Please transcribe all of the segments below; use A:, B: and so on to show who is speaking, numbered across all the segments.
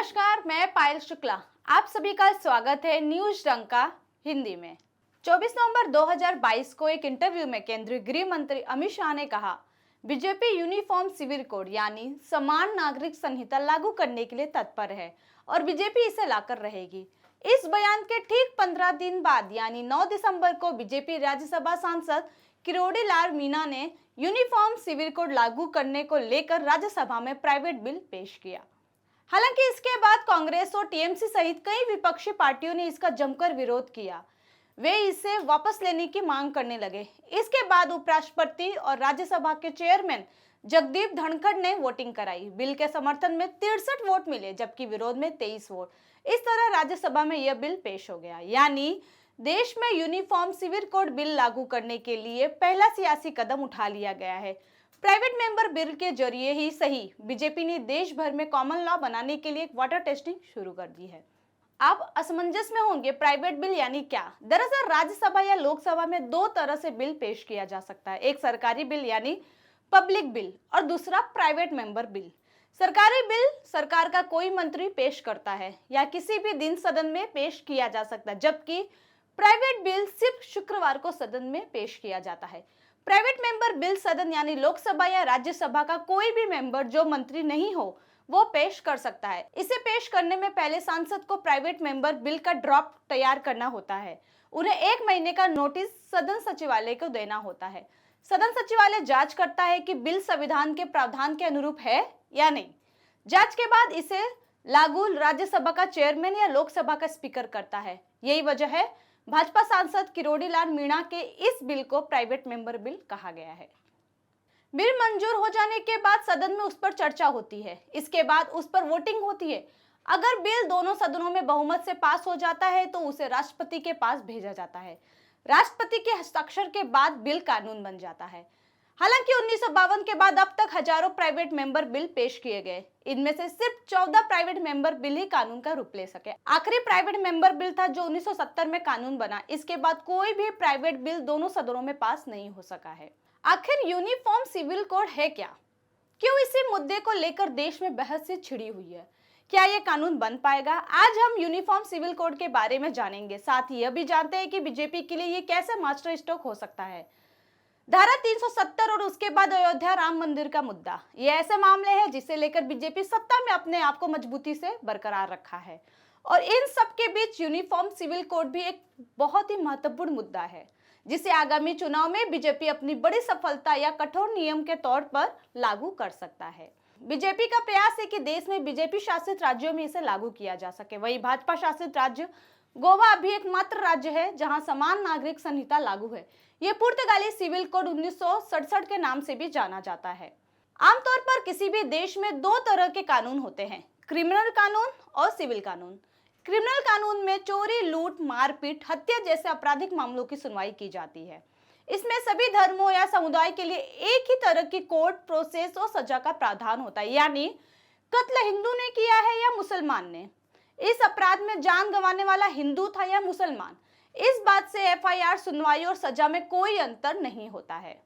A: नमस्कार, मैं पायल शुक्ला। आप सभी का स्वागत है न्यूज डंका हिंदी में। 24 नवंबर 2022 को एक इंटरव्यू में केंद्रीय गृह मंत्री अमित शाह ने कहा, बीजेपी यूनिफॉर्म सिविल कोड यानी समान नागरिक संहिता लागू करने के लिए तत्पर है और बीजेपी इसे लाकर रहेगी। इस बयान के ठीक 15 दिन बाद यानी 9 दिसंबर को बीजेपी राज्यसभा सांसद किरोड़ी लाल मीणा ने यूनिफॉर्म सिविल कोड लागू करने को लेकर राज्यसभा में प्राइवेट बिल पेश किया। हालांकि इसके बाद कांग्रेस और टीएमसी सहित कई विपक्षी पार्टियों ने इसका जमकर विरोध किया। वे इसे वापस लेने की मांग करने लगे। इसके बाद उपराष्ट्रपति और राज्यसभा के चेयरमैन जगदीप धनखड़ ने वोटिंग कराई। बिल के समर्थन में 63 वोट मिले, जबकि विरोध में 23 वोट। इस तरह राज्यसभा में यह बिल पेश हो गया। यानी देश में यूनिफॉर्म सिविल कोड बिल लागू करने के लिए पहला सियासी कदम उठा लिया गया है। प्राइवेट मेंबर बिल के जरिए ही सही, बीजेपी ने देश भर में कॉमन लॉ बनाने के लिए एक वाटर टेस्टिंग शुरू कर दी है। आप असमंजस में होंगे, प्राइवेट बिल यानी क्या? दरअसल राज्यसभा या लोकसभा में दो तरह से बिल पेश किया जा सकता है, एक सरकारी बिल यानी पब्लिक बिल और दूसरा प्राइवेट मेंबर बिल। सरकारी बिल सरकार का कोई मंत्री पेश करता है या किसी भी दिन सदन में पेश किया जा सकता है, जबकि प्राइवेट बिल सिर्फ शुक्रवार को सदन में पेश किया जाता है। प्राइवेट मेंबर बिल सदन यानी लोकसभा या राज्यसभा का कोई भी मेंबर जो मंत्री नहीं हो वो पेश कर सकता है। इसे पेश करने में पहले सांसद को प्राइवेट मेंबर बिल का ड्राफ्ट तैयार करना होता है। उन्हें 1 महीने का नोटिस सदन सचिवालय को देना होता है। सदन सचिवालय जांच करता है कि बिल संविधान के प्रावधान के अनुरूप है या नहीं। जांच के बाद इसे लागू राज्यसभा का चेयरमैन या लोकसभा का स्पीकर करता है। यही वजह है भाजपा सांसद किरोड़ी लाल मीणा के इस बिल को प्राइवेट मेंबर बिल कहा गया है। बिल मंजूर हो जाने के बाद सदन में उस पर चर्चा होती है। इसके बाद उस पर वोटिंग होती है। अगर बिल दोनों सदनों में बहुमत से पास हो जाता है तो उसे राष्ट्रपति के पास भेजा जाता है। राष्ट्रपति के हस्ताक्षर के बाद बिल कानून बन जाता है। हालांकि 1952 के बाद अब तक हजारों प्राइवेट मेंबर बिल पेश किए गए। इनमें से सिर्फ 14 प्राइवेट मेंबर बिल ही कानून का रूप ले सके। आखिरी प्राइवेट मेंबर बिल था जो 1970 में कानून बना। इसके बाद कोई भी प्राइवेट बिल दोनों सदनों में पास नहीं हो सका है। आखिर यूनिफॉर्म सिविल कोड है क्या? क्यों इसी मुद्दे को लेकर देश में बहस से छिड़ी हुई है? क्या ये कानून बन पाएगा? आज हम यूनिफॉर्म सिविल कोड के बारे में जानेंगे। साथ ही यह भी जानते हैं कि बीजेपी के लिए ये कैसे मास्टर स्ट्रोक हो सकता है। धारा 370 और उसके बाद अयोध्या राम मंदिर का मुद्दा, ये ऐसे मामले हैं जिसे लेकर बीजेपी सत्ता में अपने आप को मजबूती से बरकरार रखा है और इन सब के बीच यूनिफॉर्म सिविल कोड भी एक बहुत ही महत्वपूर्ण मुद्दा है जिसे आगामी चुनाव में बीजेपी अपनी बड़ी सफलता या कठोर नियम के तौर पर लागू कर सकता है। बीजेपी का प्रयास है कि देश में बीजेपी शासित राज्यों में इसे लागू किया जा सके। वहीं भाजपा शासित राज्य गोवा अभी एकमात्र राज्य है जहां समान नागरिक संहिता लागू है। यह पुर्तगाली सिविल कोड 1967 के नाम से भी जाना जाता है। आमतौर पर किसी भी देश में दो तरह के कानून होते हैं, क्रिमिनल कानून और सिविल कानून। क्रिमिनल कानून में चोरी, लूट, मारपीट, हत्या जैसे आपराधिक मामलों की सुनवाई की जाती है। इसमें सभी धर्मों या समुदाय के लिए एक ही तरह की कोर्ट प्रोसेस और सजा का प्रावधान होता है, यानी कत्ल हिंदू ने किया है या मुसलमान ने, इस अपराध में जान गंवाने वाला हिंदू था या मुसलमान, इस बात से एफआईआर, सुनवाई और सजा में कोई अंतर नहीं होता है।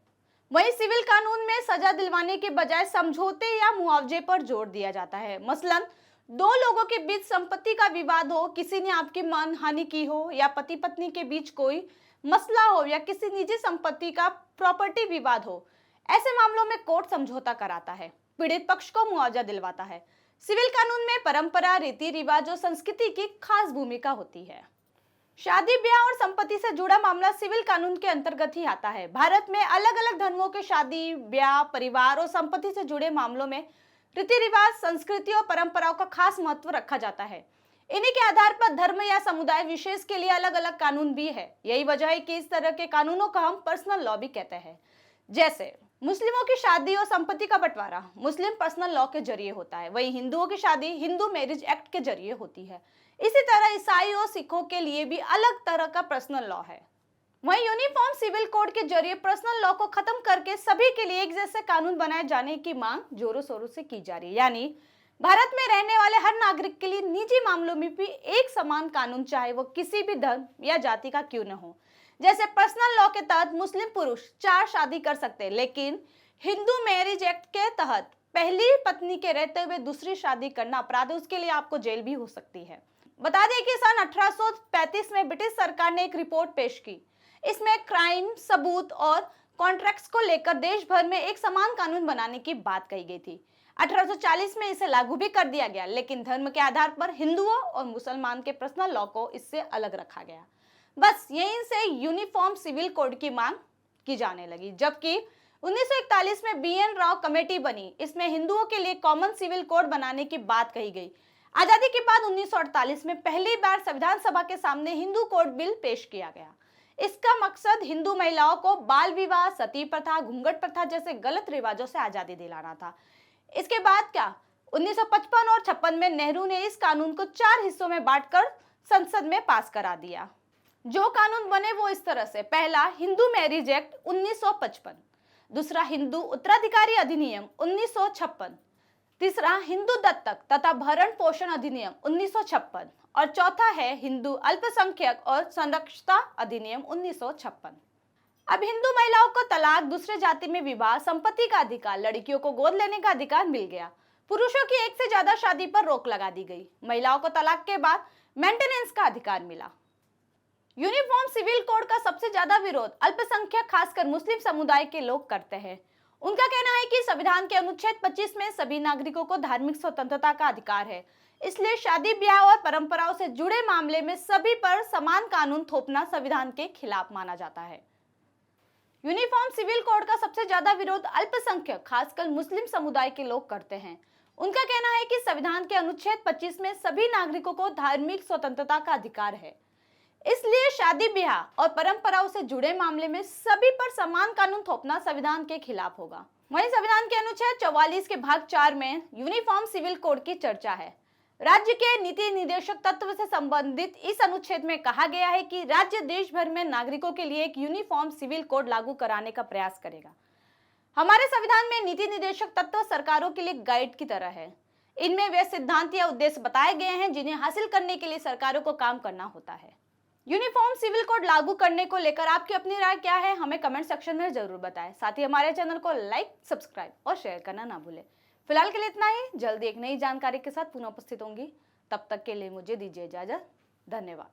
A: वहीं सिविल कानून में सजा दिलवाने के बजाय समझौते या मुआवजे पर जोर दिया जाता है। मसलन दो लोगों के बीच संपत्ति का विवाद हो, किसी ने आपकी मानहानि की हो या पति पत्नी के बीच कोई मसला हो या किसी निजी संपत्ति का प्रॉपर्टी विवाद हो, ऐसे मामलों में कोर्ट समझौता कराता है, पीड़ित पक्ष को मुआवजा दिलवाता है। सिविल कानून में परंपरा, रीति रिवाज और संस्कृति की खास भूमिका होती है। शादी, ब्याह और संपत्ति से जुड़ा मामला सिविल कानून के अंतर्गत ही आता है। भारत में अलग अलग धर्मों के शादी, ब्याह, परिवार और संपत्ति से जुड़े मामलों में रीति रिवाज, संस्कृति और परंपराओं का खास महत्व रखा जाता है। इन्हीं के आधार पर धर्म या समुदाय विशेष के लिए अलग अलग कानून भी है। यही वजह है कि इस तरह के कानूनों को हम पर्सनल लॉ भी कहते हैं। जैसे मुस्लिमों की शादी और संपत्ति का बंटवारा मुस्लिम पर्सनल लॉ के जरिए होता है, वहीं हिंदुओं की शादी हिंदू मैरिज एक्ट के जरिए होती है। इसी तरह ईसाई और सिखों के लिए भी अलग तरह का पर्सनल लॉ है। वहीं यूनिफॉर्म सिविल कोड के जरिए पर्सनल लॉ को खत्म करके सभी के लिए एक जैसे कानून बनाए जाने की मांग जोरों शोरों से की जा रही है। यानी भारत में रहने वाले हर नागरिक के लिए निजी मामलों में भी एक समान कानून, चाहे वो किसी भी धर्म या जाति का क्यों न हो। जैसे पर्सनल लॉ के तहत मुस्लिम पुरुष 4 शादी कर सकते हैं, लेकिन हिंदू मैरिज एक्ट के तहत पहली पत्नी के रहते हुए दूसरी शादी करना अपराध है, उसके लिए आपको जेल भी हो सकती है। बता दें कि सन 1835 में ब्रिटिश सरकार ने एक रिपोर्ट पेश की। इसमें क्राइम, सबूत और कॉन्ट्रैक्ट्स को लेकर देश भर में एक समान कानून बनाने की बात कही गई थी। 1840 में इसे लागू भी कर दिया गया, लेकिन धर्म के आधार पर हिंदुओं और मुसलमान के पर्सनल लॉ को इससे अलग रखा गया। बस यहीं से यूनिफॉर्म सिविल कोड की मांग की जाने लगी, जबकि 1941 में BN राव कमेटी बनी। इसमें हिंदुओं के लिए कॉमन सिविल कोड बनाने की बात कही गई। आजादी के बाद 1948 में पहली बार संविधान सभा के सामने हिंदू कोड बिल पेश किया गया। इसका मकसद हिंदू महिलाओं को बाल विवाह, सती प्रथा, घूंघट प्रथा जैसे गलत रिवाजों से आजादी दिलाना था। इसके बाद क्या 1955 और 56 में नेहरू ने इस कानून को 4 हिस्सों में बांटकर संसद में पास करा दिया। जो कानून बने वो इस तरह से: पहला, हिंदू मैरिज एक्ट 1955, दूसरा, हिंदू उत्तराधिकारी अधिनियम 1956, तीसरा, हिंदू दत्तक तथा भरण पोषण अधिनियम 1956 और चौथा है हिंदू अल्पसंख्यक और संरक्षता अधिनियम 1956। अब हिंदू महिलाओं को तलाक, दूसरे जाति में विवाह, संपत्ति का अधिकार, लड़कियों को गोद लेने का अधिकार मिल गया। पुरुषों की एक से ज्यादा शादी पर रोक लगा दी गई। महिलाओं को तलाक के बाद मेंटेनेंस का अधिकार मिला। यूनिफॉर्म सिविल कोड का सबसे ज्यादा विरोध अल्पसंख्यक, खासकर मुस्लिम समुदाय के लोग करते हैं। उनका कहना है कि संविधान के अनुच्छेद 25 में सभी नागरिकों को धार्मिक स्वतंत्रता का अधिकार है, इसलिए शादी ब्याह और परंपराओं से जुड़े मामले में सभी पर समान कानून थोपना संविधान के खिलाफ माना जाता है। यूनिफॉर्म सिविल कोड का सबसे ज्यादा विरोध अल्पसंख्यक, खासकर मुस्लिम समुदाय के लोग करते हैं। उनका कहना है कि संविधान के अनुच्छेद 25 में सभी नागरिकों को धार्मिक स्वतंत्रता का अधिकार है, इसलिए शादी ब्याह और परंपराओं से जुड़े मामले में सभी पर समान कानून थोपना संविधान के खिलाफ होगा। वहीं संविधान के अनुच्छेद 44 के भाग 4 में यूनिफॉर्म सिविल कोड की चर्चा है। राज्य के नीति निर्देशक तत्व से संबंधित इस अनुच्छेद में कहा गया है कि राज्य देश भर में नागरिकों के लिए एक यूनिफॉर्म सिविल कोड लागू कराने का प्रयास करेगा। हमारे संविधान में नीति निर्देशक तत्व सरकारों के लिए गाइड की तरह है। इनमें वे सिद्धांत या उद्देश्य बताए गए हैं जिन्हें हासिल करने के लिए सरकारों को काम करना होता है। यूनिफॉर्म सिविल कोड लागू करने को लेकर आपकी अपनी राय क्या है, हमें कमेंट सेक्शन में जरूर बताएं। साथ ही हमारे चैनल को लाइक, सब्सक्राइब और शेयर करना ना भूलें। फिलहाल के लिए इतना ही। जल्दी एक नई जानकारी के साथ पुनः उपस्थित होंगी। तब तक के लिए मुझे दीजिए इजाजत। धन्यवाद।